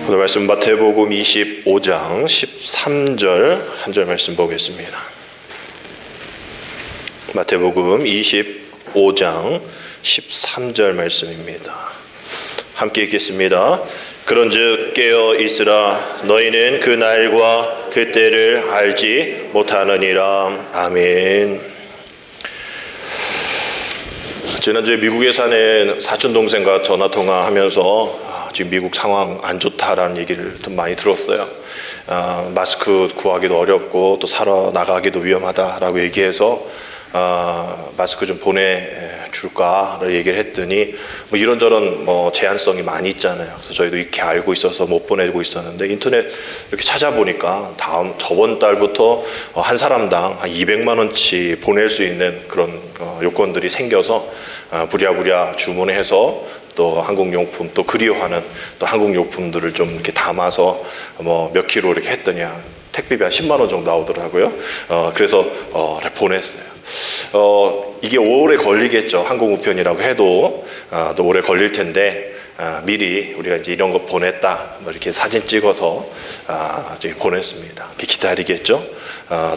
오늘 말씀 마태복음 25장 13절 한 절 말씀 보겠습니다. 마태복음 25장 13절 말씀입니다. 함께 읽겠습니다. 그런즉 깨어 있으라. 너희는 그 날과 그 때를 알지 못하느니라. 아멘. 지난주에 미국에 사는 사촌 동생과 전화 통화하면서 지금 미국 상황 안 좋다라는 얘기를 좀 많이 들었어요. 마스크 구하기도 어렵고 또 사러 나가기도 위험하다라고 얘기해서 마스크 좀 보내줄까를 얘기를 했더니 뭐 이런저런 제한성이 많이 있잖아요. 그래서 저희도 이렇게 알고 있어서 못 보내고 있었는데 인터넷 이렇게 찾아보니까 저번 달부터 한 사람당 한 200만 원치 보낼 수 있는 그런 요건들이 생겨서 부랴부랴 주문해서 또 한국용품, 또 그리워하는 또 한국용품들을 좀 이렇게 담아서 몇 킬로 이렇게 했더니 택배비 한 10만 원 정도 나오더라고요. 그래서 보냈어요. 이게 오래 걸리겠죠. 한국 우편이라고 해도 또 오래 걸릴 텐데 미리 우리가 이제 이런 거 보냈다 이렇게 사진 찍어서 이제 보냈습니다. 이렇게 기다리겠죠.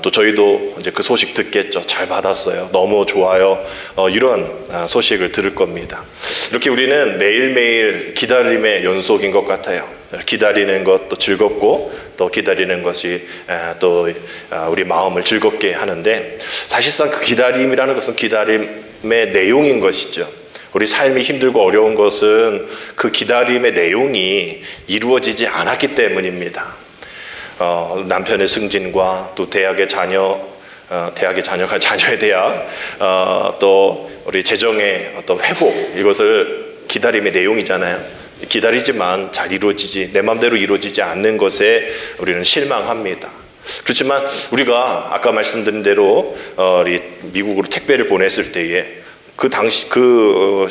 또 저희도 이제 그 소식 듣겠죠. 잘 받았어요. 너무 좋아요. 이런 소식을 들을 겁니다. 이렇게 우리는 매일매일 기다림의 연속인 것 같아요. 기다리는 것도 즐겁고 또 기다리는 것이 또 우리 마음을 즐겁게 하는데 사실상 그 기다림이라는 것은 기다림의 내용인 것이죠. 우리 삶이 힘들고 어려운 것은 그 기다림의 내용이 이루어지지 않았기 때문입니다. 남편의 승진과 또 대학의 자녀가 자녀의 대학, 또 우리 재정의 어떤 회복, 이것을 기다림의 내용이잖아요. 기다리지만 잘 이루어지지, 내 마음대로 이루어지지 않는 것에 우리는 실망합니다. 그렇지만 우리가 아까 말씀드린 대로 우리 미국으로 택배를 보냈을 때에 그 당시 그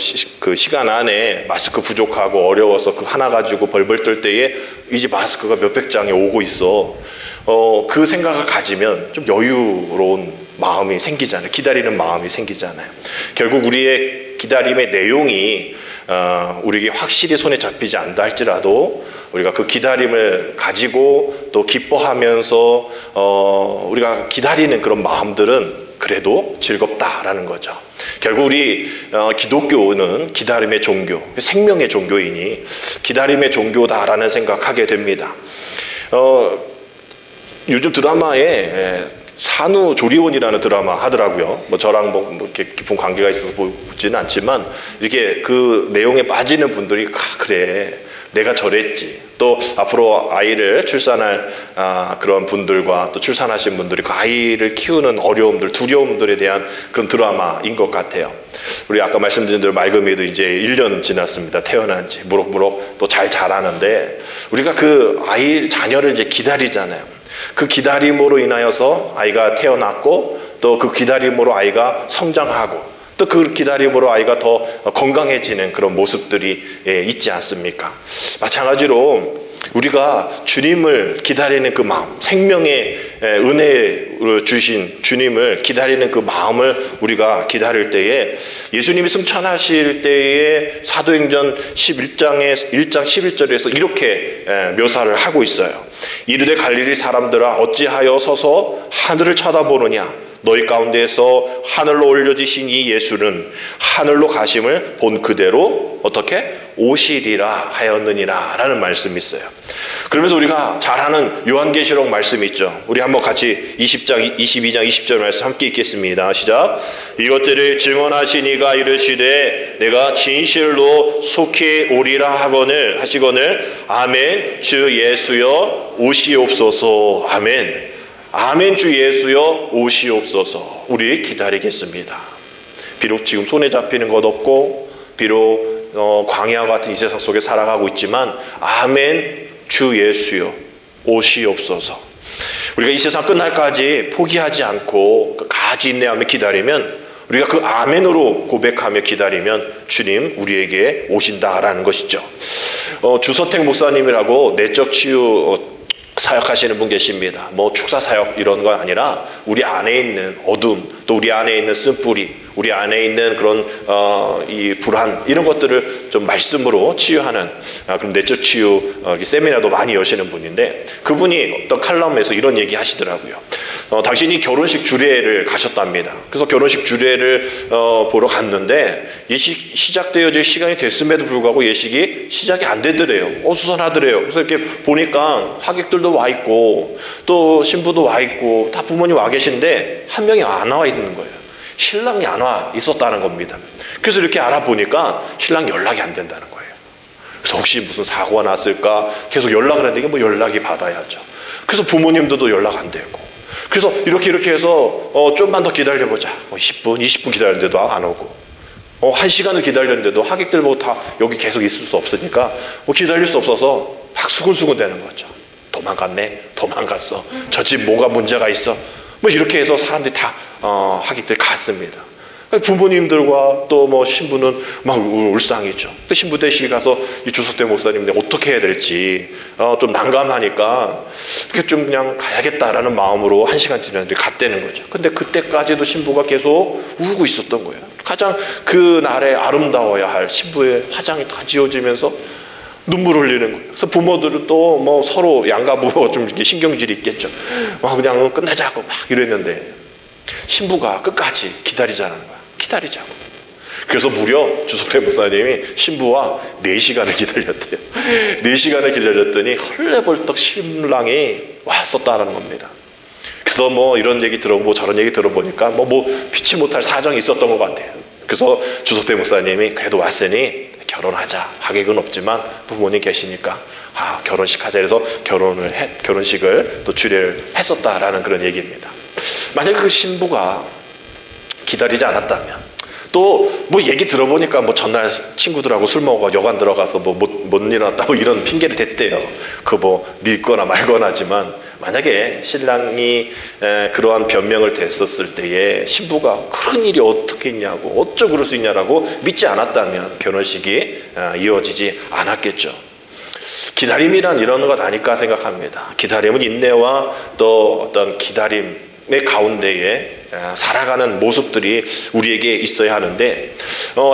시간 안에 마스크 부족하고 어려워서 그 하나 가지고 벌벌 떨 때에 이제 마스크가 몇백 장이 오고 있어. 그 생각을 가지면 좀 여유로운 마음이 생기잖아요. 기다리는 마음이 생기잖아요. 결국 우리의 기다림의 내용이 우리에게 확실히 손에 잡히지 않다 할지라도 우리가 그 기다림을 가지고 또 기뻐하면서 우리가 기다리는 그런 마음들은 그래도 즐겁다라는 거죠. 결국 우리 기독교는 기다림의 종교, 생명의 종교이니 기다림의 종교다라는 생각하게 됩니다. 요즘 드라마에 산후조리원이라는 드라마 하더라고요. 저랑 이렇게 깊은 관계가 있어서 보지는 않지만 이렇게 그 내용에 빠지는 분들이 그래 내가 저랬지. 또 앞으로 아이를 출산할 그런 분들과 또 출산하신 분들이 그 아이를 키우는 어려움들, 두려움들에 대한 그런 드라마인 것 같아요. 우리 아까 말씀드린 대로 맑음이도 이제 1년 지났습니다. 태어난 지 무럭무럭 또 잘 자라는데 우리가 그 자녀를 이제 기다리잖아요. 그 기다림으로 인하여서 아이가 태어났고 또 그 기다림으로 아이가 성장하고 또 그 기다림으로 아이가 더 건강해지는 그런 모습들이 있지 않습니까? 마찬가지로 우리가 주님을 기다리는 그 마음, 생명의 은혜를 주신 주님을 기다리는 그 마음을 우리가 기다릴 때에 예수님이 승천하실 때에 사도행전 1장 11절에서 이렇게 묘사를 하고 있어요. 이르되 갈릴리 사람들아 어찌하여 서서 하늘을 쳐다보느냐. 너희 가운데에서 하늘로 올려지신 이 예수는 하늘로 가심을 본 그대로 어떻게 오시리라 하였느니라 라는 말씀이 있어요. 그러면서 우리가 잘 아는 요한계시록 말씀이 있죠. 우리 한번 같이 22장 20절 말씀 함께 읽겠습니다. 시작. 이것들을 증언하신 이가 이르시되 내가 진실로 속히 오리라 하시거늘 아멘. 주 예수여 오시옵소서. 아멘. 아멘. 주 예수여 오시옵소서. 우리 기다리겠습니다. 비록 지금 손에 잡히는 것 없고 비록 광야와 같은 이 세상 속에 살아가고 있지만 아멘. 주 예수여 오시옵소서. 우리가 이 세상 끝날까지 포기하지 않고 끝까지 인내하며 기다리면 우리가 그 아멘으로 고백하며 기다리면 주님 우리에게 오신다라는 것이죠. 주서택 목사님이라고 내적 치유 사역하시는 분 계십니다. 축사 사역 이런 거 아니라 우리 안에 있는 어둠, 또 우리 안에 있는 쓴뿌리, 우리 안에 있는 그런 이 불안 이런 것들을 좀 말씀으로 치유하는 그런 내적 치유 세미나도 많이 여시는 분인데, 그분이 어떤 칼럼에서 이런 얘기 하시더라고요. 당신이 결혼식 주례를 가셨답니다. 그래서 결혼식 주례를 보러 갔는데 예식 시작되어질 시간이 됐음에도 불구하고 예식이 시작이 안 되더래요. 어수선하더래요. 그래서 이렇게 보니까 하객들도 와 있고 또 신부도 와 있고 다 부모님 와 계신데 한 명이 안 와 있는 거예요. 신랑이 안 와 있었다는 겁니다. 그래서 이렇게 알아보니까 신랑 연락이 안 된다는 거예요. 그래서 혹시 무슨 사고가 났을까 계속 연락을 했는데, 이게 뭐 연락이 받아야죠. 그래서 부모님들도 연락 안 되고, 그래서 이렇게 해서 좀만 더 기다려보자. 10분, 20분 기다렸는데도 안 오고, 1시간을 기다렸는데도 하객들 뭐 다 여기 계속 있을 수 없으니까 기다릴 수 없어서 막 수근수근 되는 거죠. 도망갔네, 도망갔어, 저 집 뭐가 문제가 있어, 뭐 이렇게 해서 사람들이 다 하객들 갔습니다. 부모님들과 또 뭐 신부는 막 울상이죠. 또 신부 대식에 가서 이 주석대 목사님 어떻게 해야 될지 좀 난감하니까 이렇게 좀 그냥 가야겠다라는 마음으로 1시간 지났는데 갔다는 거죠. 근데 그때까지도 신부가 계속 울고 있었던 거예요. 가장 그 날에 아름다워야 할 신부의 화장이 다 지워지면서 눈물을 흘리는 거예요. 그래서 부모들은 또 뭐 서로 양가 부모가 좀 이렇게 신경질이 있겠죠. 그냥 끝내자고 막 이랬는데 신부가 끝까지 기다리자는 거야. 기다리자고. 그래서 무려 주석태 목사님이 신부와 4시간을 기다렸대요. 4시간을 기다렸더니 헐레벌떡 신랑이 왔었다는 겁니다. 그래서 뭐 이런 얘기 들어보고 저런 얘기 들어보니까 뭐 피치 못할 사정이 있었던 것 같아요. 그래서 주석태 목사님이 그래도 왔으니 결혼하자. 하객은 없지만 부모님 계시니까 결혼식 하자. 그래서 결혼식을 또 주례를 했었다라는 그런 얘기입니다. 만약에 그 신부가 기다리지 않았다면, 또 뭐 얘기 들어보니까 뭐 전날 친구들하고 술 먹어 여관 들어가서 뭐 못 일어났다고 이런 핑계를 댔대요. 그 뭐 믿거나 말거나지만, 만약에 신랑이 그러한 변명을 댔었을 때에 신부가 그런 일이 어떻게 있냐고, 어쩌고 그럴 수 있냐라고 믿지 않았다면 결혼식이 이어지지 않았겠죠. 기다림이란 이런 것 아닐까 생각합니다. 기다림은 인내와 또 어떤 기다림의 가운데에 살아가는 모습들이 우리에게 있어야 하는데,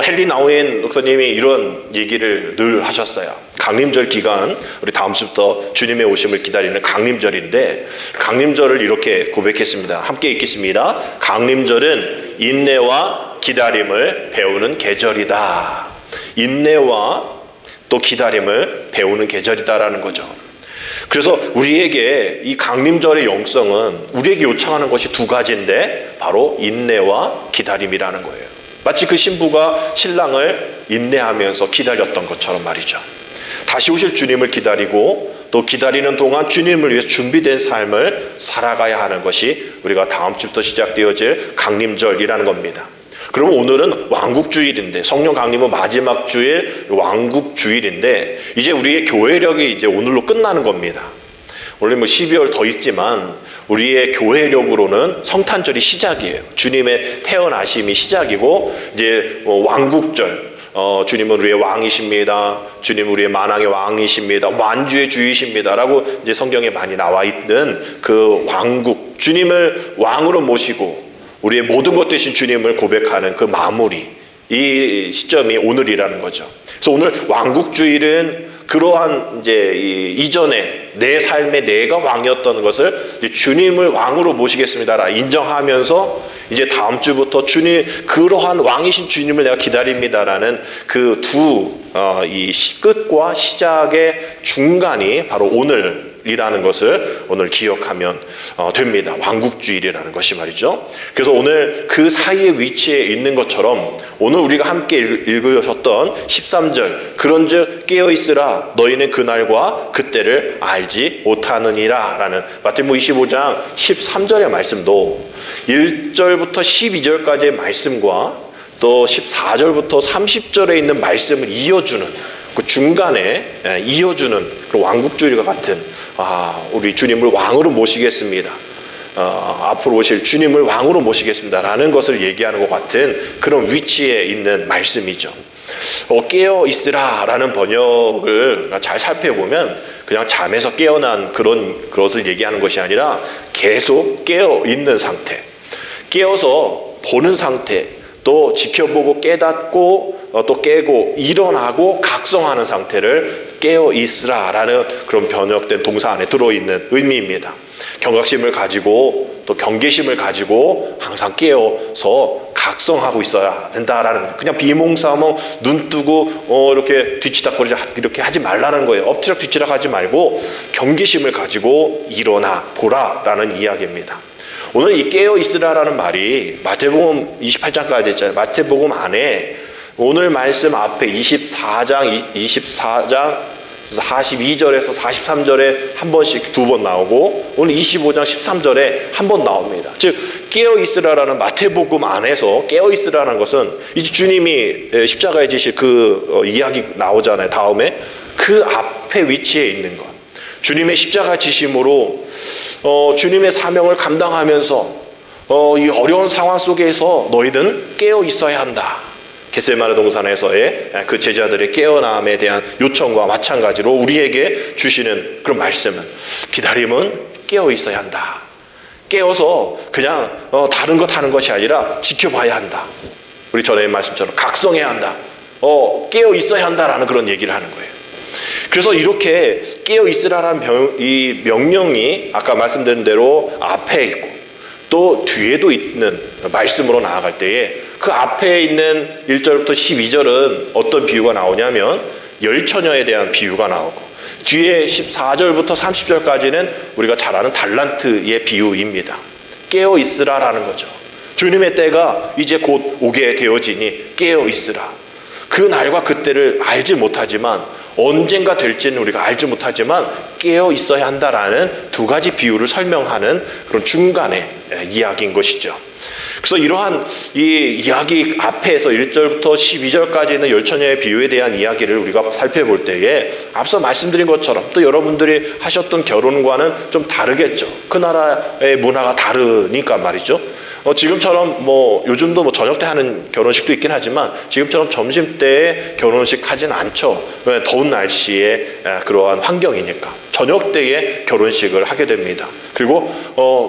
헨리 나우엔 목사님이 이런 얘기를 늘 하셨어요. 강림절 기간, 우리 다음 주부터 주님의 오심을 기다리는 강림절인데, 강림절을 이렇게 고백했습니다. 함께 읽겠습니다. 강림절은 인내와 기다림을 배우는 계절이다. 인내와 또 기다림을 배우는 계절이다라는 거죠. 그래서 우리에게 이 강림절의 영성은 우리에게 요청하는 것이 2가지인데 바로 인내와 기다림이라는 거예요. 마치 그 신부가 신랑을 인내하면서 기다렸던 것처럼 말이죠. 다시 오실 주님을 기다리고 또 기다리는 동안 주님을 위해서 준비된 삶을 살아가야 하는 것이 우리가 다음 주부터 시작되어질 강림절이라는 겁니다. 그럼 오늘은 왕국주일인데, 성령 강림은 마지막 주일 왕국주일인데, 이제 우리의 교회력이 이제 오늘로 끝나는 겁니다. 원래 뭐 12월 더 있지만 우리의 교회력으로는 성탄절이 시작이에요. 주님의 태어나심이 시작이고, 이제 왕국절, 주님은 우리의 왕이십니다. 주님은 우리의 만왕의 왕이십니다. 만주의 주이십니다. 라고 이제 성경에 많이 나와 있는 그 왕국, 주님을 왕으로 모시고 우리의 모든 것 되신 주님을 고백하는 그 마무리, 이 시점이 오늘이라는 거죠. 그래서 오늘 왕국주일은 그러한 이제 이전에 내 삶에 내가 왕이었던 것을 이제 주님을 왕으로 모시겠습니다라 인정하면서, 이제 다음 주부터 주님, 그러한 왕이신 주님을 내가 기다립니다라는 그 이 끝과 시작의 중간이 바로 오늘이라는 것을 오늘 기억하면 됩니다. 왕국주일이라는 것이 말이죠. 그래서 오늘 그 사이의 위치에 있는 것처럼 오늘 우리가 함께 읽으셨던 13절, 그런즉 깨어있으라 너희는 그날과 그때를 알지 못하느니라 라는 마태복음 25장 13절의 말씀도 1절부터 12절까지의 말씀과 또 14절부터 30절에 있는 말씀을 이어주는, 그 중간에 이어주는 그 왕국주일과 같은, 우리 주님을 왕으로 모시겠습니다. 앞으로 오실 주님을 왕으로 모시겠습니다 라는 것을 얘기하는 것 같은 그런 위치에 있는 말씀이죠. 깨어 있으라 라는 번역을 잘 살펴보면 그냥 잠에서 깨어난 그런 것을 얘기하는 것이 아니라 계속 깨어 있는 상태, 깨어서 보는 상태, 또 지켜보고 깨닫고 또 깨고 일어나고 각성하는 상태를 깨어 있으라라는 그런 번역된 동사 안에 들어있는 의미입니다. 경각심을 가지고 또 경계심을 가지고 항상 깨어서 각성하고 있어야 된다라는, 그냥 비몽사몽 눈 뜨고 이렇게 뒤치다거리자 이렇게 하지 말라는 거예요. 엎치락 뒤치락 하지 말고 경계심을 가지고 일어나 보라라는 이야기입니다. 오늘 이 깨어 있으라라는 말이 마태복음 28장까지 있잖아요. 마태복음 안에 오늘 말씀 앞에 24장 42절에서 43절에 한 번씩 두 번 나오고 오늘 25장 13절에 한 번 나옵니다. 즉 깨어 있으라라는 마태복음 안에서 깨어 있으라는 것은 이제 주님이 십자가에 지실 그 이야기 나오잖아요. 다음에 그 앞에 위치해 있는 것, 주님의 십자가 지심으로 주님의 사명을 감당하면서 이 어려운 상황 속에서 너희들은 깨어 있어야 한다. 겟세마네 동산에서의 그 제자들의 깨어남에 대한 요청과 마찬가지로 우리에게 주시는 그런 말씀은, 기다림은 깨어 있어야 한다. 깨어서 그냥 다른 것 하는 것이 아니라 지켜봐야 한다. 우리 전에 말씀처럼 각성해야 한다. 깨어 있어야 한다라는 그런 얘기를 하는 거예요. 그래서 이렇게 깨어 있으라는 이 명령이 아까 말씀드린 대로 앞에 있고 또 뒤에도 있는 말씀으로 나아갈 때에 그 앞에 있는 1절부터 12절은 어떤 비유가 나오냐면 열처녀에 대한 비유가 나오고, 뒤에 14절부터 30절까지는 우리가 잘 아는 달란트의 비유입니다. 깨어 있으라라는 거죠. 주님의 때가 이제 곧 오게 되어지니 깨어 있으라. 그 날과 그때를 알지 못하지만, 언젠가 될지는 우리가 알지 못하지만 깨어 있어야 한다라는 두 가지 비유를 설명하는 그런 중간의 이야기인 것이죠. 그래서 이러한 이 이야기 앞에서 1절부터 12절까지 있는 열처녀의 비유에 대한 이야기를 우리가 살펴볼 때에 앞서 말씀드린 것처럼 또 여러분들이 하셨던 결혼과는 좀 다르겠죠. 그 나라의 문화가 다르니까 말이죠. 지금처럼 요즘도 저녁 때 하는 결혼식도 있긴 하지만 지금처럼 점심 때에 결혼식 하진 않죠. 더운 날씨에 그러한 환경이니까 저녁 때에 결혼식을 하게 됩니다. 그리고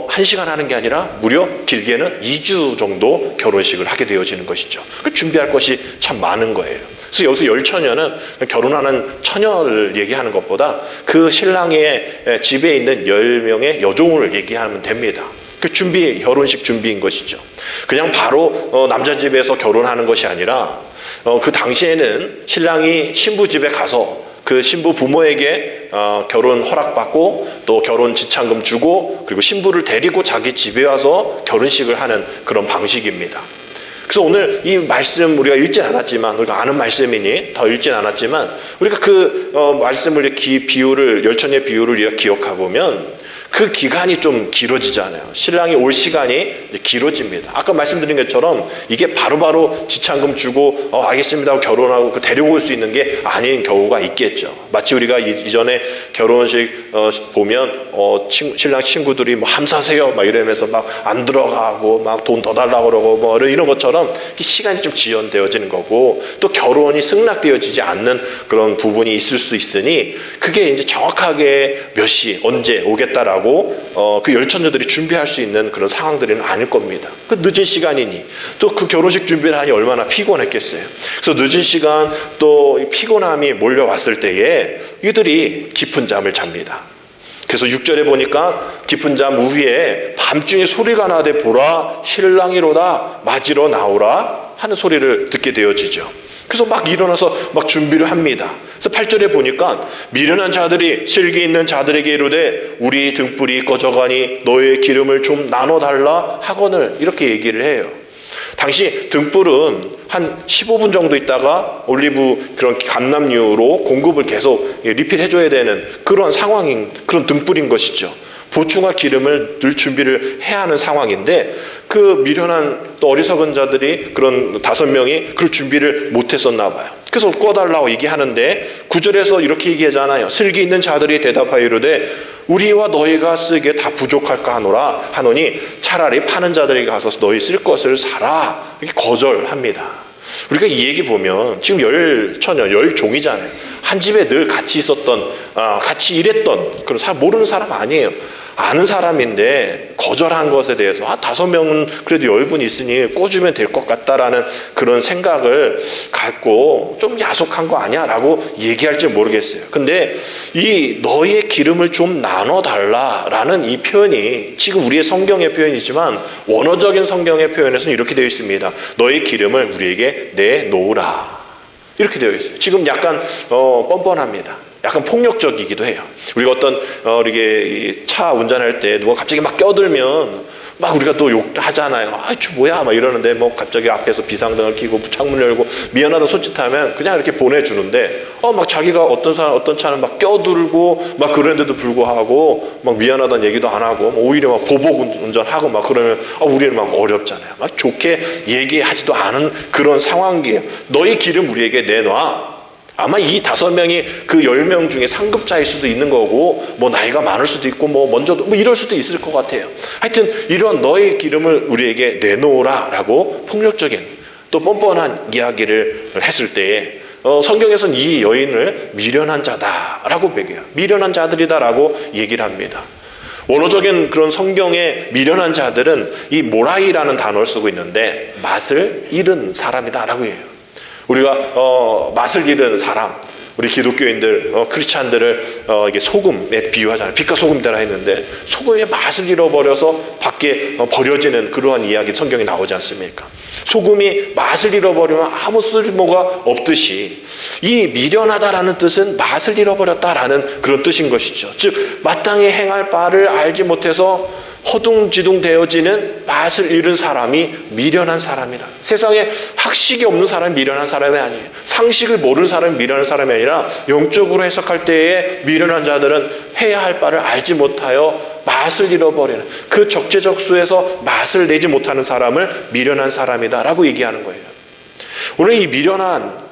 1시간 하는 게 아니라 무려 길게는 2주 정도 결혼식을 하게 되어지는 것이죠. 준비할 것이 참 많은 거예요. 그래서 여기서 열처녀는 결혼하는 처녀를 얘기하는 것보다 그 신랑의 집에 있는 10명의 여종을 얘기하면 됩니다. 그 준비, 결혼식 준비인 것이죠. 그냥 바로 남자 집에서 결혼하는 것이 아니라 그 당시에는 신랑이 신부 집에 가서 그 신부 부모에게 결혼 허락받고 또 결혼 지참금 주고 그리고 신부를 데리고 자기 집에 와서 결혼식을 하는 그런 방식입니다. 그래서 오늘 이 말씀 우리가 읽진 않았지만, 우리가 아는 말씀이니 더 읽진 않았지만 우리가 그 말씀을 비유를, 열처녀의 비유를 우리가 기억해 보면 그 기간이 좀 길어지잖아요. 신랑이 올 시간이 길어집니다. 아까 말씀드린 것처럼 이게 바로바로 지참금 주고 알겠습니다 하고 결혼하고 데리고 올 수 있는 게 아닌 경우가 있겠죠. 마치 우리가 이전에 결혼식 보면 신랑 친구들이 함사세요 막 이러면서 막 안 들어가고 막 돈 더 달라고 그러고 이런 것처럼 시간이 좀 지연되어지는 거고, 또 결혼이 승낙되어지지 않는 그런 부분이 있을 수 있으니 그게 이제 정확하게 몇 시 언제 오겠다라고 그 열처녀들이 준비할 수 있는 그런 상황들은 아닐 겁니다. 그 늦은 시간이니 또 그 결혼식 준비를 하니 얼마나 피곤했겠어요. 그래서 늦은 시간 또 피곤함이 몰려왔을 때에 이들이 깊은 잠을 잡니다. 그래서 6절에 보니까 깊은 잠 후에 밤중에 소리가 나되 보라 신랑이로다 맞으러 나오라 하는 소리를 듣게 되어지죠. 그래서 막 일어나서 막 준비를 합니다. 그래서 8절에 보니까 미련한 자들이 슬기 있는 자들에게 이르되 우리 등불이 꺼져가니 너의 기름을 좀 나눠달라 하거늘, 이렇게 얘기를 해요. 당시 등불은 한 15분 정도 있다가 올리브 그런 감람유로 공급을 계속 리필해줘야 되는 그런 상황인, 그런 등불인 것이죠. 보충할 기름을 늘 준비를 해야 하는 상황인데 그 미련한 또 어리석은 자들이 그런 5명이 그걸 준비를 못했었나 봐요. 그래서 꺼달라고 얘기하는데 9절에서 이렇게 얘기하잖아요. 슬기 있는 자들이 대답하여 이르되 우리와 너희가 쓰기에 다 부족할까 하노니 차라리 파는 자들에게 가서 너희 쓸 것을 사라, 이렇게 거절합니다. 우리가 이 얘기 보면 지금 열처녀, 열종이잖아요. 한 집에 늘 같이 있었던, 같이 일했던 그런 사람, 모르는 사람 아니에요. 아는 사람인데 거절한 것에 대해서 5명은 그래도 여유분이 있으니 꿔주면 될 것 같다라는 그런 생각을 갖고 좀 야속한 거 아니야? 라고 얘기할지 모르겠어요. 근데 이 너의 기름을 좀 나눠달라라는 이 표현이 지금 우리의 성경의 표현이지만 원어적인 성경의 표현에서는 이렇게 되어 있습니다. 너의 기름을 우리에게 내놓으라. 이렇게 되어 있어요. 지금 약간 뻔뻔합니다. 약간 폭력적이기도 해요. 우리가 어떤 이렇게 차 운전할 때 누가 갑자기 막 껴들면 막 우리가 또 욕하잖아요. 저 뭐야 막 이러는데 뭐 갑자기 앞에서 비상등을 켜고 창문 열고 미안하다 손짓하면 그냥 이렇게 보내주는데 막 자기가 어떤 차는 막 껴들고 막 그런데도 불구하고 막 미안하다는 얘기도 안 하고 오히려 막 보복 운전하고 막 그러면 우리는 막 어렵잖아요. 막 좋게 얘기하지도 않은 그런 상황이에요. 너희 기름 우리에게 내놔. 아마 이 5명이 그 10명 중에 상급자일 수도 있는 거고 뭐 나이가 많을 수도 있고 뭐 먼저 뭐 이럴 수도 있을 것 같아요. 하여튼 이런 너의 기름을 우리에게 내놓으라 라고 폭력적인 또 뻔뻔한 이야기를 했을 때에 성경에서는 이 여인을 미련한 자다라고 매겨요. 미련한 자들이다라고 얘기를 합니다. 원어적인 그런 성경의 미련한 자들은 이 모라이라는 단어를 쓰고 있는데 맛을 잃은 사람이다라고 해요. 우리가 맛을 잃은 사람, 우리 기독교인들, 크리스찬들을 이게 소금에 비유하잖아요. 빛과 소금이라 했는데 소금의 맛을 잃어버려서 밖에 버려지는 그러한 이야기 성경에 나오지 않습니까? 소금이 맛을 잃어버리면 아무 쓸모가 없듯이 이 미련하다라는 뜻은 맛을 잃어버렸다라는 그런 뜻인 것이죠. 즉 마땅히 행할 바를 알지 못해서 허둥지둥 되어지는 맛을 잃은 사람이 미련한 사람이다. 세상에 학식이 없는 사람이 미련한 사람이 아니에요. 상식을 모르는 사람이 미련한 사람이 아니라 영적으로 해석할 때에 미련한 자들은 해야 할 바를 알지 못하여 맛을 잃어버리는 그 적재적소에서 맛을 내지 못하는 사람을 미련한 사람이다 라고 얘기하는 거예요. 오늘 이 미련한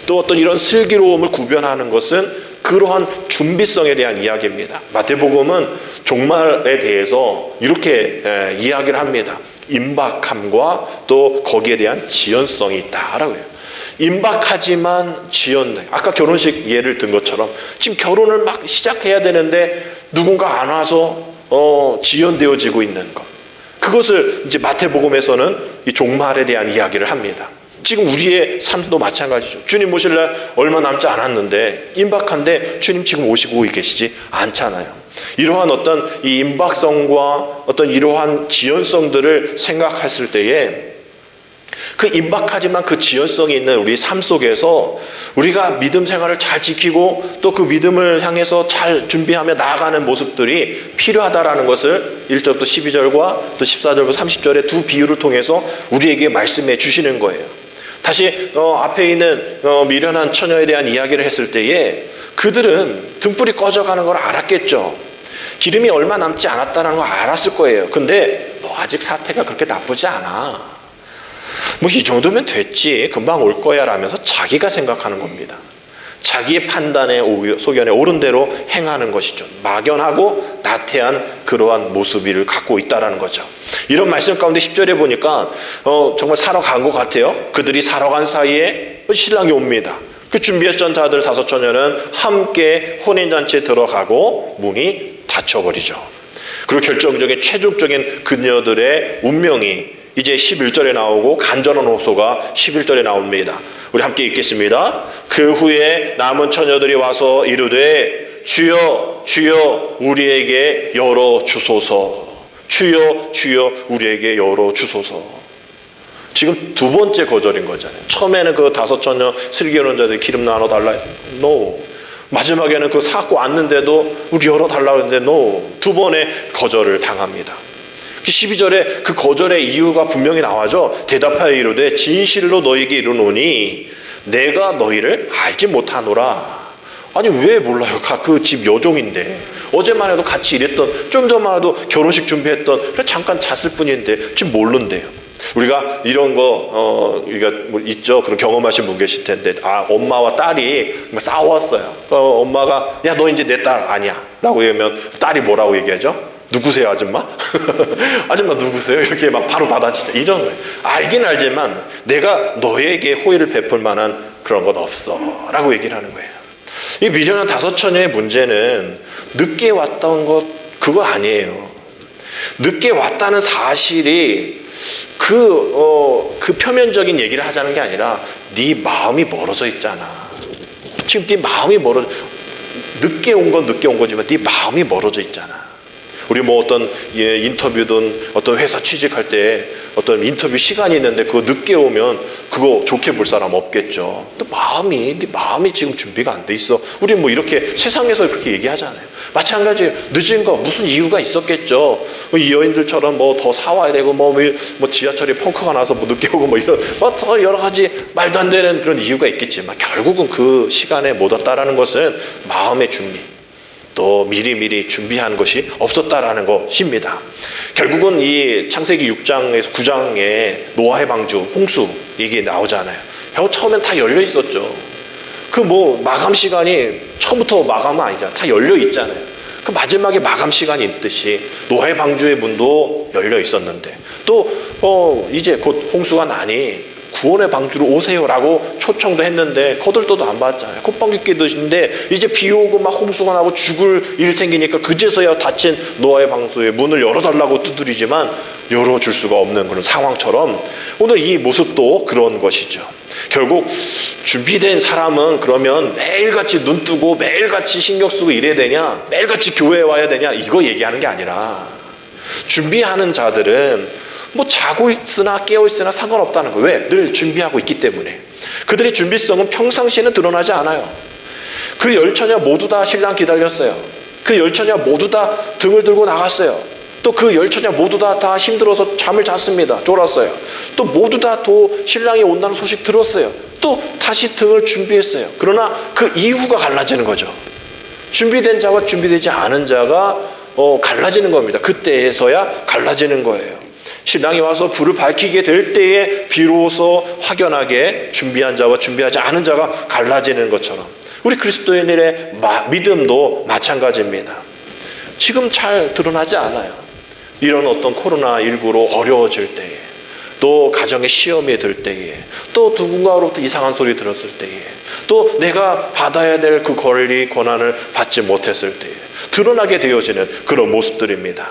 또 어떤 이런 슬기로움을 구별하는 것은 그러한 준비성에 대한 이야기입니다. 마태복음은 종말에 대해서 이렇게 이야기를 합니다. 임박함과 또 거기에 대한 지연성이 있다라고 해요. 임박하지만 지연. 아까 결혼식 예를 든 것처럼 지금 결혼을 막 시작해야 되는데 누군가 안 와서 지연되어지고 있는 것. 그것을 이제 마태복음에서는 이 종말에 대한 이야기를 합니다. 지금 우리의 삶도 마찬가지죠. 주님 오실 날 얼마 남지 않았는데 임박한데 주님 지금 오시고 계시지 않잖아요. 이러한 어떤 이 임박성과 어떤 이러한 지연성들을 생각했을 때에 그 임박하지만 그 지연성이 있는 우리 삶 속에서 우리가 믿음 생활을 잘 지키고 또 그 믿음을 향해서 잘 준비하며 나아가는 모습들이 필요하다라는 것을 1절부터 12절과 또 14절부터 30절의 두 비유를 통해서 우리에게 말씀해 주시는 거예요. 다시 앞에 있는 미련한 처녀에 대한 이야기를 했을 때에 그들은 등불이 꺼져가는 걸 알았겠죠. 기름이 얼마 남지 않았다는 걸 알았을 거예요. 근데 너 아직 사태가 그렇게 나쁘지 않아. 뭐 이 정도면 됐지. 금방 올 거야 라면서 자기가 생각하는 겁니다. 자기의 판단에 소견에 옳은 대로 행하는 것이죠. 막연하고 나태한 그러한 모습을 갖고 있다는 거죠. 이런 말씀 가운데 10절에 보니까 정말 사러 간 것 같아요. 그들이 사러 간 사이에 신랑이 옵니다. 그 준비했던 자들 5처녀는 함께 혼인잔치에 들어가고 문이 닫혀버리죠. 그리고 결정적인 최종적인 그녀들의 운명이 이제 11절에 나오고 간절한 호소가 11절에 나옵니다. 우리 함께 읽겠습니다. 그 후에 남은 처녀들이 와서 이르되 주여 주여 우리에게 열어주소서. 주여 주여 우리에게 열어주소서. 지금 두 번째 거절인 거잖아요. 처음에는 그 5처녀 슬기로운 자들이 기름 나눠달라. No. 마지막에는 그 사고 왔는데도 우리 열어달라고 했는데 no. 두 번의 거절을 당합니다. 12절에 그 거절의 이유가 분명히 나와죠. 대답하여 이르되 진실로 너희에게 이르노니 내가 너희를 알지 못하노라. 아니 왜 몰라요? 그 집 여종인데 어제만 해도 같이 일했던, 좀 전만 해도 결혼식 준비했던, 잠깐 잤을 뿐인데 지금 모른대요. 우리가 이런 거 우리가 뭐 있죠. 그런 경험하신 분 계실 텐데 엄마와 딸이 싸웠어요. 엄마가 야 너 이제 내 딸 아니야 라고 하면 딸이 뭐라고 얘기하죠? 누구세요 아줌마? 아줌마 누구세요? 이렇게 막 바로 받아치죠. 이런 거예요. 알긴 알지만 내가 너에게 호의를 베풀 만한 그런 것 없어 라고 얘기를 하는 거예요. 이 미련한 5처녀의 문제는 늦게 왔던 것 그거 아니에요. 늦게 왔다는 사실이 그 표면적인 얘기를 하자는 게 아니라 네 마음이 멀어져 있잖아. 지금 네 마음이 늦게 온 건 늦게 온 거지만 네 마음이 멀어져 있잖아. 우리 뭐 어떤 인터뷰든 어떤 회사 취직할 때 어떤 인터뷰 시간이 있는데 그거 늦게 오면 그거 좋게 볼 사람 없겠죠. 또 네 마음이 지금 준비가 안 돼 있어. 우리 뭐 이렇게 세상에서 그렇게 얘기하잖아요. 마찬가지예요. 늦은 거 무슨 이유가 있었겠죠. 이 여인들처럼 뭐 더 사와야 되고 뭐 지하철에 펑크가 나서 뭐 늦게 오고 뭐 이런 더 여러 가지 말도 안 되는 그런 이유가 있겠지만 결국은 그 시간에 못 왔다라는 것은 마음의 준비, 또 미리미리 준비한 것이 없었다라는 것입니다. 결국은 이 창세기 6장에서 9장에 노아의 방주, 홍수 얘기 나오잖아요. 결국 처음엔 다 열려 있었죠. 그 뭐 마감 시간이 처음부터 마감은 아니잖아요. 다 열려 있잖아요. 그 마지막에 마감 시간이 있듯이 노아의 방주의 문도 열려 있었는데 또 이제 곧 홍수가 나니 구원의 방주로 오세요라고 초청도 했는데 거들떠도 안 받았잖아요. 콧방귀 뀌듯인데 이제 비 오고 막 홍수가 나고 죽을 일 생기니까 그제서야 닫힌 노아의 방주의 문을 열어달라고 두드리지만 열어줄 수가 없는 그런 상황처럼 오늘 이 모습도 그런 것이죠. 결국 준비된 사람은 그러면 매일같이 눈 뜨고 매일같이 신경 쓰고 이래야 되냐, 매일같이 교회에 와야 되냐, 이거 얘기하는 게 아니라 준비하는 자들은 뭐 자고 있으나 깨어 있으나 상관없다는 거예요. 왜? 늘 준비하고 있기 때문에. 그들의 준비성은 평상시에는 드러나지 않아요. 그 열처녀 모두 다 신랑 기다렸어요. 그 열처녀 모두 다 등을 들고 나갔어요. 또 그 열처녀 모두 다 힘들어서 잠을 잤습니다. 졸았어요. 또 모두 다 신랑이 온다는 소식 들었어요. 또 다시 등을 준비했어요. 그러나 그 이후가 갈라지는 거죠. 준비된 자와 준비되지 않은 자가 갈라지는 겁니다. 그때에서야 갈라지는 거예요. 신랑이 와서 불을 밝히게 될 때에 비로소 확연하게 준비한 자와 준비하지 않은 자가 갈라지는 것처럼 우리 그리스도인들의 믿음도 마찬가지입니다. 지금 잘 드러나지 않아요. 이런 어떤 코로나19로 어려워질 때에, 또 가정의 시험이 들 때에, 또 누군가로부터 이상한 소리 들었을 때에, 또 내가 받아야 될 그 권리, 권한을 받지 못했을 때에 드러나게 되어지는 그런 모습들입니다.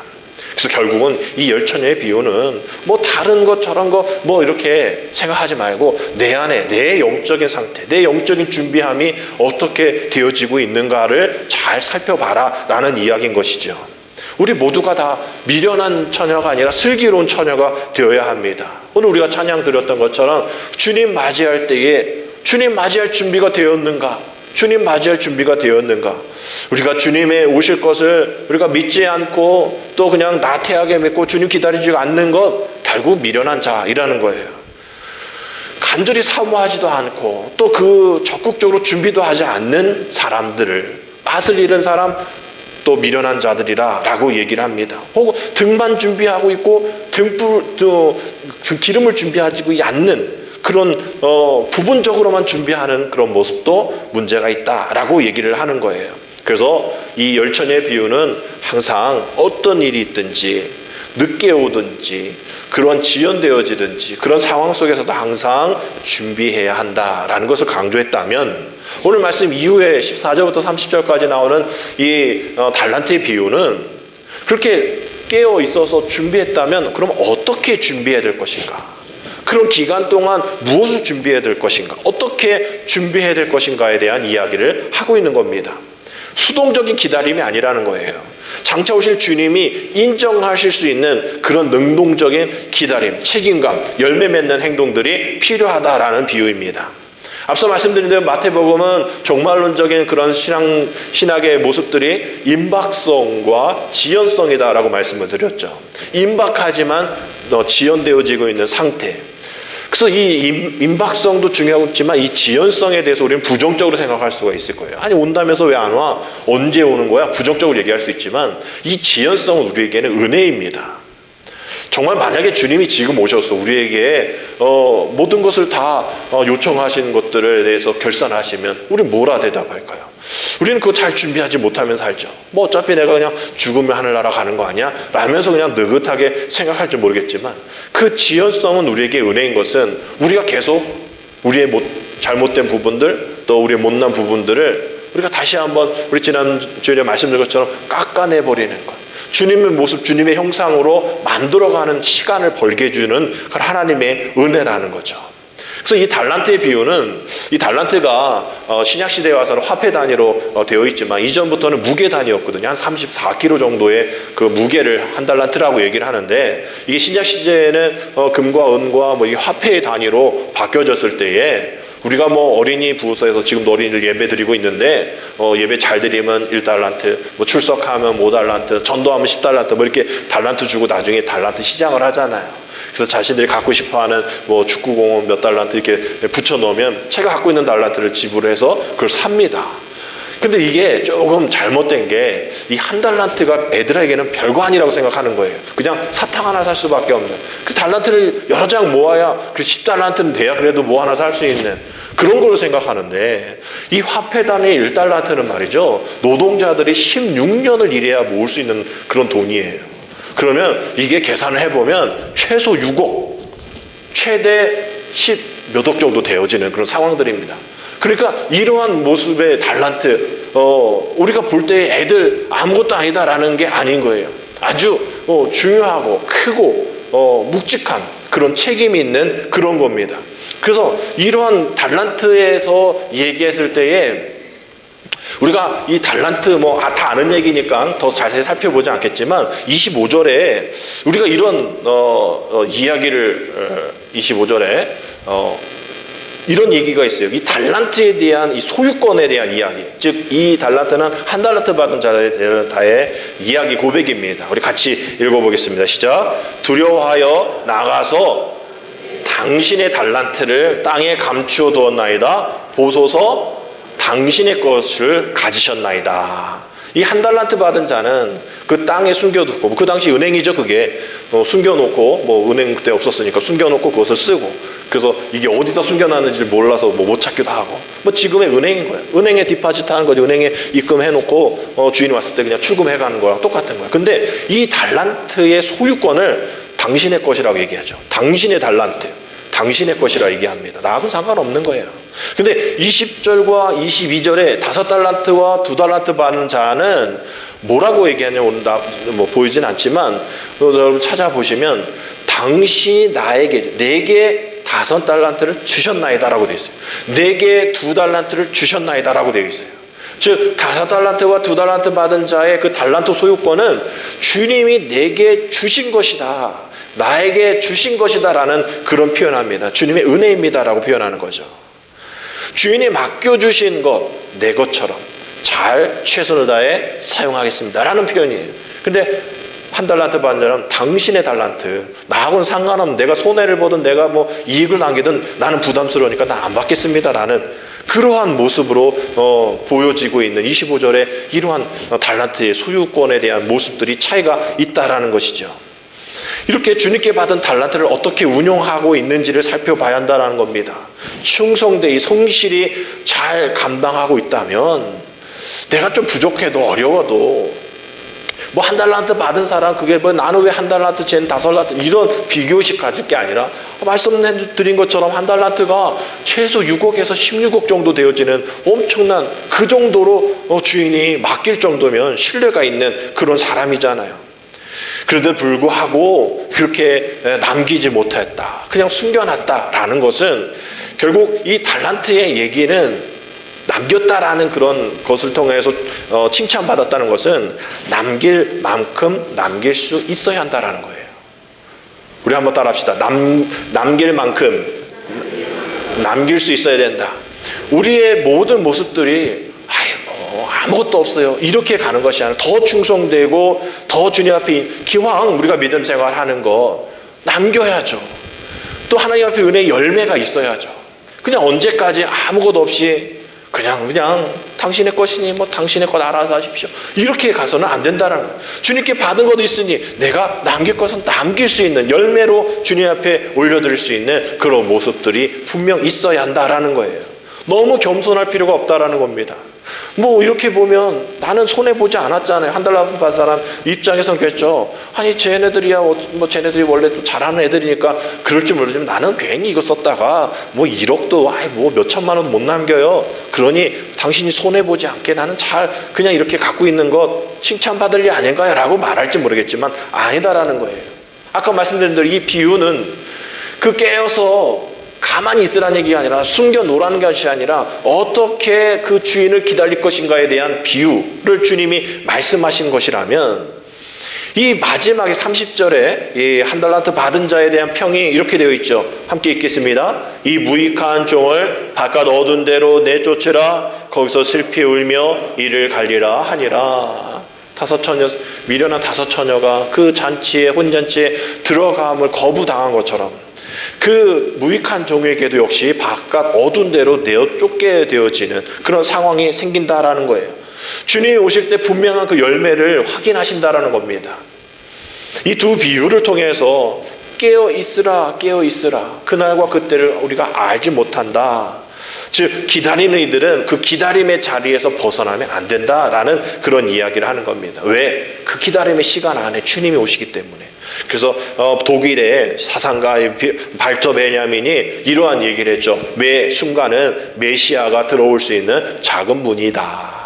그래서 결국은 이 열처녀의 비유는 뭐 다른 것 저런 거 뭐 이렇게 생각하지 말고 내 안에 내 영적인 상태, 내 영적인 준비함이 어떻게 되어지고 있는가를 잘 살펴봐라 라는 이야기인 것이죠. 우리 모두가 다 미련한 처녀가 아니라 슬기로운 처녀가 되어야 합니다. 오늘 우리가 찬양 드렸던 것처럼 주님 맞이할 때에 주님 맞이할 준비가 되었는가? 주님 맞이할 준비가 되었는가? 우리가 주님의 오실 것을 우리가 믿지 않고 또 그냥 나태하게 믿고 주님 기다리지 않는 것 결국 미련한 자이라는 거예요. 간절히 사모하지도 않고 또 그 적극적으로 준비도 하지 않는 사람들을 맛을 잃은 사람 또 미련한 자들이라 라고 얘기를 합니다. 혹은 등만 준비하고 있고 기름을 준비하지 않는 그런 부분적으로만 준비하는 그런 모습도 문제가 있다라고 얘기를 하는 거예요. 그래서 이 열처녀의 비유는 항상 어떤 일이 있든지 늦게 오든지 그런 지연되어지든지 그런 상황 속에서도 항상 준비해야 한다라는 것을 강조했다면 오늘 말씀 이후에 14절부터 30절까지 나오는 이 달란트의 비유는 그렇게 깨어 있어서 준비했다면 그럼 어떻게 준비해야 될 것인가? 그런 기간 동안 무엇을 준비해야 될 것인가? 어떻게 준비해야 될 것인가에 대한 이야기를 하고 있는 겁니다. 수동적인 기다림이 아니라는 거예요. 장차 오실 주님이 인정하실 수 있는 그런 능동적인 기다림, 책임감, 열매 맺는 행동들이 필요하다라는 비유입니다. 앞서 말씀드린 대로 마태복음은 종말론적인 그런 신학의 모습들이 임박성과 지연성이다라고 말씀을 드렸죠. 임박하지만 지연되어지고 있는 상태. 그래서 이 임박성도 중요하지만 이 지연성에 대해서 우리는 부정적으로 생각할 수가 있을 거예요. 아니 온다면서 왜 안 와? 언제 오는 거야? 부정적으로 얘기할 수 있지만 이 지연성은 우리에게는 은혜입니다. 정말 만약에 주님이 지금 오셔서 우리에게 모든 것을 다 요청하신 것들에 대해서 결산하시면 우리 뭐라 대답할까요? 우리는 그거 잘 준비하지 못하면서 살죠. 뭐 어차피 내가 그냥 죽으면 하늘나라 가는 거 아니야? 라면서 그냥 느긋하게 생각할지 모르겠지만 그 지연성은 우리에게 은혜인 것은 우리가 계속 우리의 잘못된 부분들 또 우리의 못난 부분들을 우리가 다시 한번 우리 지난주에 말씀드린 것처럼 깎아내버리는 것, 주님의 모습, 주님의 형상으로 만들어가는 시간을 벌게 해주는 그런 하나님의 은혜라는 거죠. 그래서 이 달란트의 비유는, 이 달란트가 신약시대에 와서는 화폐 단위로 되어 있지만 이전부터는 무게 단위였거든요. 한 34kg 정도의 그 무게를 한 달란트라고 얘기를 하는데, 이게 신약시대에는 금과 은과 뭐 이 화폐의 단위로 바뀌어졌을 때에, 우리가 뭐 어린이 부서에서 지금도 어린이들 예배 드리고 있는데, 예배 잘 드리면 1달란트, 뭐 출석하면 5달란트, 전도하면 10달란트, 뭐 이렇게 달란트 주고 나중에 달란트 시장을 하잖아요. 그래서 자신들이 갖고 싶어하는 뭐 축구공은 몇 달란트 이렇게 붙여놓으면 제가 갖고 있는 달란트를 지불해서 그걸 삽니다. 근데 이게 조금 잘못된 게, 이 한 달란트가 애들에게는 별거 아니라고 생각하는 거예요. 그냥 사탕 하나 살 수밖에 없는, 그 달란트를 여러 장 모아야 그 10달란트는 돼야 그래도 뭐 하나 살 수 있는 그런 걸로 생각하는데, 이 화폐 단위 1달란트는 말이죠, 노동자들이 16년을 일해야 모을 수 있는 그런 돈이에요. 그러면 이게 계산을 해보면 최소 6억, 최대 10 몇 억 정도 되어지는 그런 상황들입니다. 그러니까 이러한 모습의 달란트, 우리가 볼 때 애들 아무것도 아니다라는 게 아닌 거예요. 아주 중요하고 크고 묵직한 그런 책임이 있는 그런 겁니다. 그래서 이러한 달란트에서 얘기했을 때에 우리가 이 달란트 다 아는 얘기니까 더 자세히 살펴보지 않겠지만, 25절에 우리가 이런 이야기를 25절에 이런 얘기가 있어요. 이 달란트에 대한, 이 소유권에 대한 이야기, 즉 이 달란트는 한 달란트 받은 자의 이야기 고백입니다. 우리 같이 읽어보겠습니다. 시작. 두려워하여 나가서 당신의 달란트를 땅에 감추어 두었나이다. 보소서 당신의 것을 가지셨나이다. 이 한 달란트 받은 자는 그 땅에 숨겨두고, 그 당시 은행이죠, 그게. 숨겨놓고, 뭐 은행 그때 없었으니까 숨겨놓고 그것을 쓰고, 그래서 이게 어디다 숨겨놨는지를 몰라서 못 찾기도 하고, 지금의 은행인 거예요. 은행에 디파짓 하는 거지. 은행에 입금해놓고 주인이 왔을 때 그냥 출금해가는 거랑 똑같은 거예요. 근데 이 달란트의 소유권을 당신의 것이라고 얘기하죠. 당신의 달란트, 당신의 것이라 얘기합니다. 나하고는 상관없는 거예요. 근데 20절과 22절에 5달란트와 2달란트 받은 자는 뭐라고 얘기하냐면, 오늘 보이진 않지만 여러분 찾아보시면 당신이 내게 5달란트를 주셨나이다라고 되어 있어요. 내게 2달란트를 주셨나이다라고 되어 있어요. 즉 5달란트와 2달란트 받은 자의 그 달란트 소유권은 주님이 내게 주신 것이다, 나에게 주신 것이다라는 그런 표현합니다. 주님의 은혜입니다라고 표현하는 거죠. 주인이 맡겨주신 것, 내 것처럼 잘 최선을 다해 사용하겠습니다라는 표현이에요. 근데 한 달란트 받은 자는 당신의 달란트, 나하고는 상관없는, 내가 손해를 보든 내가 이익을 남기든 나는 부담스러우니까 나 안 받겠습니다라는 그러한 모습으로 보여지고 있는 25절에 이러한 달란트의 소유권에 대한 모습들이 차이가 있다라는 것이죠. 이렇게 주님께 받은 달란트를 어떻게 운용하고 있는지를 살펴봐야 한다는 겁니다. 충성되이 성실히 잘 감당하고 있다면, 내가 좀 부족해도 어려워도 한 달란트 받은 사람, 그게 나는 왜 한 달란트 쟤는 5달란트, 이런 비교의식 가질 게 아니라, 말씀드린 것처럼 한 달란트가 최소 6억에서 16억 정도 되어지는 엄청난, 그 정도로 주인이 맡길 정도면 신뢰가 있는 그런 사람이잖아요. 그런데도 불구하고 그렇게 남기지 못했다, 그냥 숨겨놨다라는 것은, 결국 이 달란트의 얘기는 남겼다라는 그런 것을 통해서 칭찬받았다는 것은 남길 만큼 남길 수 있어야 한다라는 거예요. 우리 한번 따라합시다. 남길 만큼 남길 수 있어야 된다. 우리의 모든 모습들이 아무것도 없어요, 이렇게 가는 것이 아니라 더 충성되고 더 주님 앞에 기왕 우리가 믿음 생활하는 거 남겨야죠. 또 하나님 앞에 은혜의 열매가 있어야죠. 그냥 언제까지 아무것도 없이 그냥 당신의 것이니 당신의 것 알아서 하십시오, 이렇게 가서는 안 된다는 거예요. 주님께 받은 것도 있으니 내가 남길 것은 남길 수 있는, 열매로 주님 앞에 올려드릴 수 있는 그런 모습들이 분명 있어야 한다라는 거예요. 너무 겸손할 필요가 없다라는 겁니다. 뭐 이렇게 보면 나는 손해보지 않았잖아요. 한 달 받은 사람 입장에서는 그랬죠. 아니 쟤네들이야 뭐 쟤네들이 원래 또 잘하는 애들이니까 그럴지 모르지만 나는 괜히 이거 썼다가 뭐 1억도 아이 뭐 몇 천만 원 못 남겨요. 그러니 당신이 손해보지 않게 나는 잘 그냥 이렇게 갖고 있는 것 칭찬받을 일 아닌가요? 라고 말할지 모르겠지만 아니다라는 거예요. 아까 말씀드린 대로 이 비유는 그 깨어서 가만히 있으라는 얘기가 아니라 숨겨놓으라는 것이 아니라 어떻게 그 주인을 기다릴 것인가에 대한 비유를 주님이 말씀하신 것이라면 이 마지막에 30절에 이 한 달란트 받은 자에 대한 평이 이렇게 되어 있죠. 함께 읽겠습니다. 이 무익한 종을 바깥 어두운 데로 내쫓으라. 거기서 슬피 울며 이를 갈리라 하니라. 미련한 다섯 처녀가 그 잔치에 혼잔치에 들어감을 거부당한 것처럼 그 무익한 종에게도 역시 바깥 어두운 데로 내어 쫓게 되어지는 그런 상황이 생긴다라는 거예요. 주님이 오실 때 분명한 그 열매를 확인하신다라는 겁니다. 이 두 비유를 통해서 깨어 있으라 그날과 그때를 우리가 알지 못한다. 즉 기다리는 이들은 그 기다림의 자리에서 벗어나면 안 된다라는 그런 이야기를 하는 겁니다. 왜? 그 기다림의 시간 안에 주님이 오시기 때문에. 그래서 독일의 사상가 발터 베냐민이 이러한 얘기를 했죠. 매 순간은 메시아가 들어올 수 있는 작은 문이다.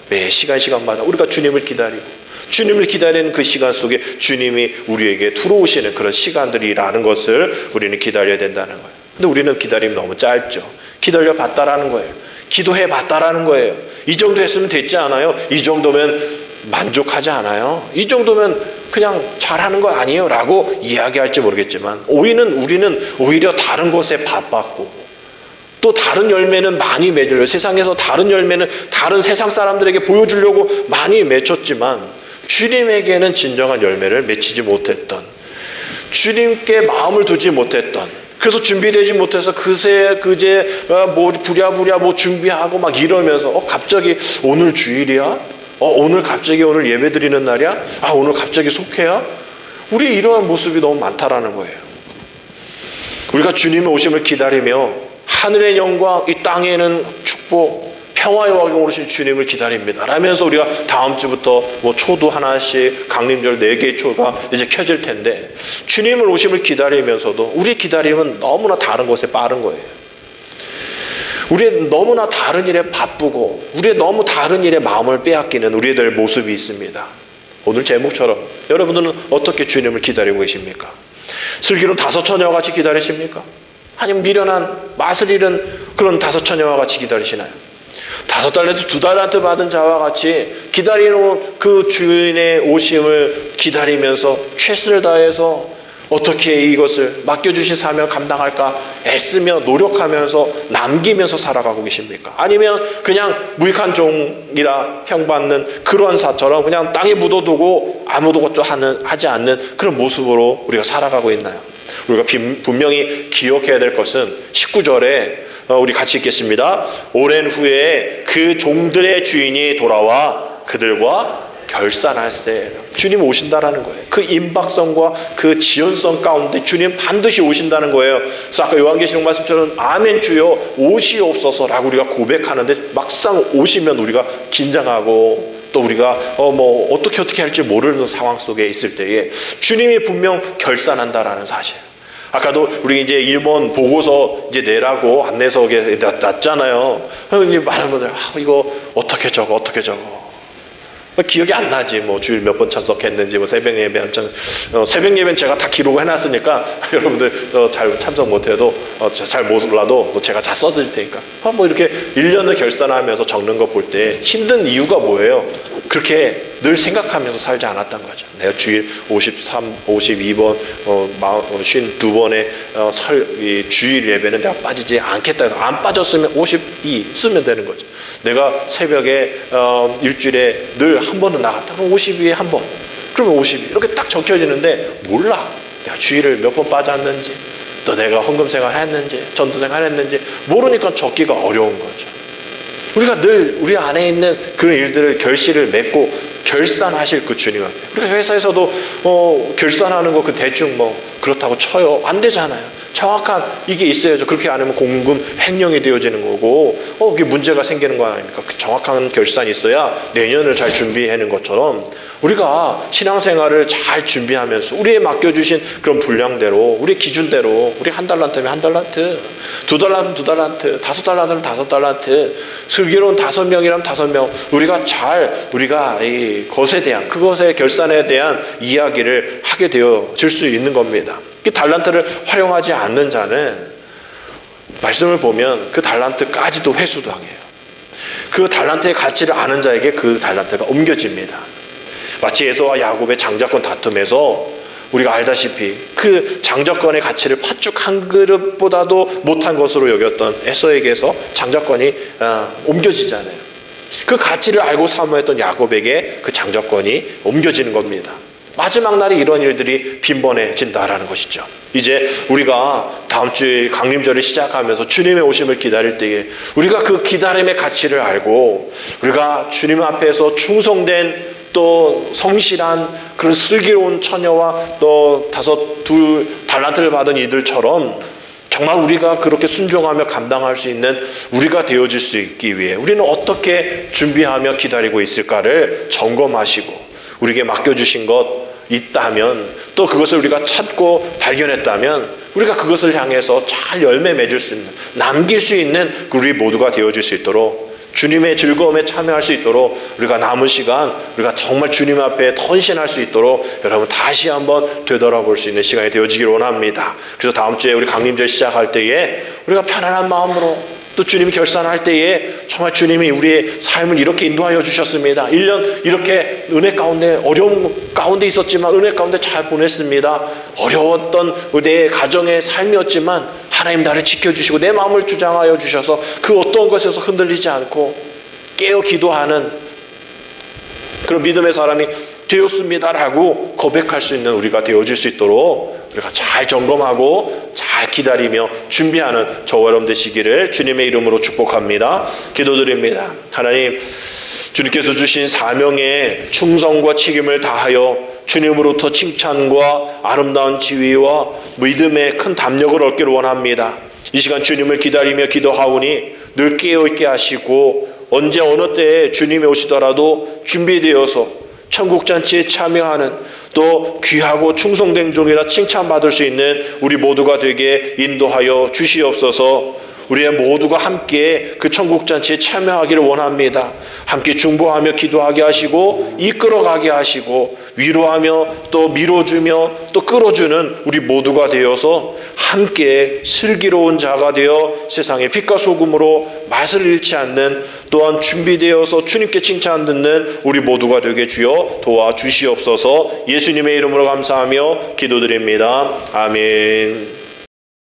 매 시간마다 우리가 주님을 기다리는 그 시간 속에 주님이 우리에게 들어오시는 그런 시간들이라는 것을 우리는 기다려야 된다는 거예요. 근데 우리는 기다림이 너무 짧죠. 기다려 봤다라는 거예요. 기도해 봤다라는 거예요. 이 정도 했으면 됐지 않아요? 이 정도면 만족하지 않아요? 이 정도면 그냥 잘하는 거 아니에요? 라고 이야기할지 모르겠지만 우리는 오히려 다른 것에 바빴고 또 다른 열매는 많이 맺으려고 세상에서 다른 열매는 다른 세상 사람들에게 보여주려고 많이 맺혔지만 주님에게는 진정한 열매를 맺히지 못했던 주님께 마음을 두지 못했던 그래서 준비되지 못해서 그제 뭐 부랴부랴 뭐 준비하고 막 이러면서 갑자기 오늘 주일이야? 오늘 갑자기 오늘 예배 드리는 날이야? 오늘 갑자기 속회야? 우리 이러한 모습이 너무 많다라는 거예요. 우리가 주님의 오심을 기다리며 하늘의 영광, 이 땅에는 축복, 평화의 왕이 오르신 주님을 기다립니다. 라면서 우리가 다음 주부터 뭐 초도 하나씩 강림절 4개의 초가 이제 켜질 텐데 주님을 오심을 기다리면서도 우리 기다림은 너무나 다른 것에 빠른 거예요. 우리의 너무나 다른 일에 바쁘고 우리의 너무 다른 일에 마음을 빼앗기는 우리들 모습이 있습니다. 오늘 제목처럼 여러분들은 어떻게 주님을 기다리고 계십니까? 슬기로운 다섯 처녀와 같이 기다리십니까? 아니면 미련한 맛을 잃은 그런 다섯 처녀와 같이 기다리시나요? 5달란트 2달란트 받은 자와 같이 기다리는 그 주인의 오심을 기다리면서 최선을 다해서 어떻게 이것을 맡겨주신 사명을 감당할까 애쓰며 노력하면서 남기면서 살아가고 계십니까? 아니면 그냥 무익한 종이라 평받는 그러한 사처럼 그냥 땅에 묻어두고 아무것도 하지 않는 그런 모습으로 우리가 살아가고 있나요? 우리가 분명히 기억해야 될 것은 19절에 우리 같이 읽겠습니다. 오랜 후에 그 종들의 주인이 돌아와 그들과 결산할세. 주님 오신다라는 거예요. 그 임박성과 그 지연성 가운데 주님 반드시 오신다는 거예요. 그래서 아까 요한계시록 말씀처럼 아멘 주여 오시옵소서라고 우리가 고백하는데 막상 오시면 우리가 긴장하고 또 우리가 뭐 어떻게 할지 모르는 상황 속에 있을 때에 주님이 분명 결산한다라는 사실. 아까도 우리 이제 임원 보고서 이제 내라고 안내석에 놨잖아요. 이제 많은 분들 이거 어떻게 적어 기억이 안 나지. 뭐 주일 몇 번 참석했는지 뭐 새벽 예배 새벽 예배는 제가 다 기록을 해놨으니까 여러분들 잘 참석 못해도 잘 몰라도 제가 다 써드릴 테니까 뭐 이렇게 1년을 결산하면서 적는 거 볼 때 힘든 이유가 뭐예요? 그렇게 늘 생각하면서 살지 않았던 거죠. 내가 주일 53, 52번 52번의 주일 예배는 내가 빠지지 않겠다 해서 안 빠졌으면 52 쓰면 되는 거죠. 내가 새벽에 일주일에 늘 한 번은 나갔다. 그럼 52에 한 번. 그러면 52. 이렇게 딱 적혀지는데 몰라. 내가 주일을 몇 번 빠졌는지 또 내가 헌금 생활 했는지 전도 생활 했는지 모르니까 적기가 어려운 거죠. 우리가 늘 우리 안에 있는 그런 일들을 결실을 맺고 결산하실 그 주님 앞에. 우리가 회사에서도 결산하는 거 그 대충 뭐 그렇다고 쳐요. 안 되잖아요. 정확한 이게 있어야죠. 그렇게 안 하면 공금 횡령이 되어지는 거고, 그게 문제가 생기는 거 아닙니까? 그 정확한 결산이 있어야 내년을 잘 준비하는 것처럼 우리가 신앙생활을 잘 준비하면서 우리의 맡겨주신 그런 분량대로, 우리 기준대로, 우리 한 달란트면 한 달란트, 두 달란트면 두 달란트, 다섯 달란트면 다섯 달란트, 슬기로운 5명이라면 5명, 우리가 이 것에 대한, 그것의 결산에 대한 이야기를 하게 되어질 수 있는 겁니다. 이 달란트를 활용하지 않는 자는 말씀을 보면 그 달란트까지도 회수당해요. 그 달란트의 가치를 아는 자에게 그 달란트가 옮겨집니다. 마치 에서와 야곱의 장자권 다툼에서 우리가 알다시피 그 장자권의 가치를 팥죽 한 그릇보다도 못한 것으로 여겼던 에서에게서 장자권이 옮겨지잖아요. 그 가치를 알고 사모했던 야곱에게 그 장자권이 옮겨지는 겁니다. 마지막 날에 이런 일들이 빈번해진다라는 것이죠. 이제 우리가 다음 주에 강림절을 시작하면서 주님의 오심을 기다릴 때에 우리가 그 기다림의 가치를 알고 우리가 주님 앞에서 충성된 또 성실한 그런 슬기로운 처녀와 또 둘 달란트를 받은 이들처럼 정말 우리가 그렇게 순종하며 감당할 수 있는 우리가 되어질 수 있기 위해 우리는 어떻게 준비하며 기다리고 있을까를 점검하시고 우리에게 맡겨주신 것 있다면 또 그것을 우리가 찾고 발견했다면 우리가 그것을 향해서 잘 열매 맺을 수 있는, 남길 수 있는 우리 모두가 되어질 수 있도록 주님의 즐거움에 참여할 수 있도록 우리가 남은 시간 우리가 정말 주님 앞에 헌신할 수 있도록 여러분 다시 한번 되돌아볼 수 있는 시간이 되어지길 원합니다. 그래서 다음 주에 우리 강림절 시작할 때에 우리가 편안한 마음으로 또 주님이 결산할 때에 정말 주님이 우리의 삶을 이렇게 인도하여 주셨습니다. 1년 이렇게 은혜 가운데 어려움 가운데 있었지만 은혜 가운데 잘 보냈습니다. 어려웠던 내 가정의 삶이었지만 하나님 나를 지켜주시고 내 마음을 주장하여 주셔서 그 어떤 것에서 흔들리지 않고 깨어 기도하는 그런 믿음의 사람이 되었습니다라고 고백할 수 있는 우리가 되어질 수 있도록 우리가 잘 점검하고 잘 기다리며 준비하는 저와 여러분 되시기를 주님의 이름으로 축복합니다. 기도드립니다. 하나님, 주님께서 주신 사명에 충성과 책임을 다하여 주님으로부터 칭찬과 아름다운 지위와 믿음의 큰 담력을 얻기를 원합니다. 이 시간 주님을 기다리며 기도하오니 늘 깨어있게 하시고 언제 어느 때에 주님이 오시더라도 준비되어서 천국잔치에 참여하는 또 귀하고 충성된 종이라 칭찬받을 수 있는 우리 모두가 되게 인도하여 주시옵소서. 우리의 모두가 함께 그 천국잔치에 참여하기를 원합니다. 함께 중보하며 기도하게 하시고 이끌어가게 하시고 위로하며 또 밀어주며 또 끌어주는 우리 모두가 되어서 함께 슬기로운 자가 되어 세상의 빛과 소금으로 맛을 잃지 않는 또한 준비되어서 주님께 칭찬 듣는 우리 모두가 되게 주여 도와주시옵소서. 예수님의 이름으로 감사하며 기도드립니다. 아멘.